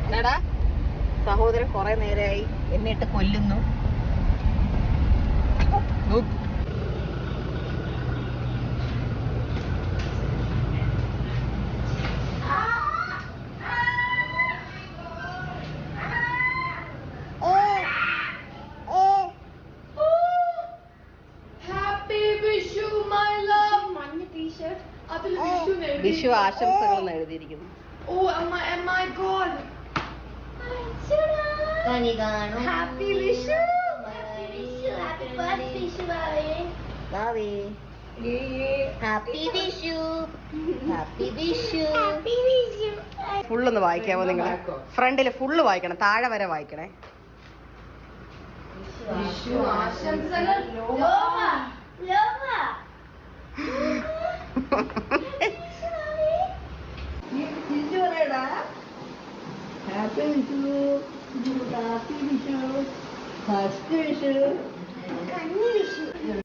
എന്നാടാ സഹോദരൻ കുറെ നേരമായി എന്നിട്ട് കൊല്ലുന്നു. വിഷു ആശംസകൾ എഴുതിയിരിക്കുന്നു. Happy Vishu! Happy birthday, Vishu! Happy Vishu! Happy Vishu! Happy Vishu! ഫുള്ളൊന്ന് വായിക്കാമോ നിങ്ങൾ? ഫ്രണ്ടില് ഫുള്ള് വായിക്കണം, താഴെ വരെ വായിക്കണേ. വിഷു ആശംസകൾ. ലോമ ലോമ happy Vishu, happy Vishu, first Vishu. കന്നി വിഷു.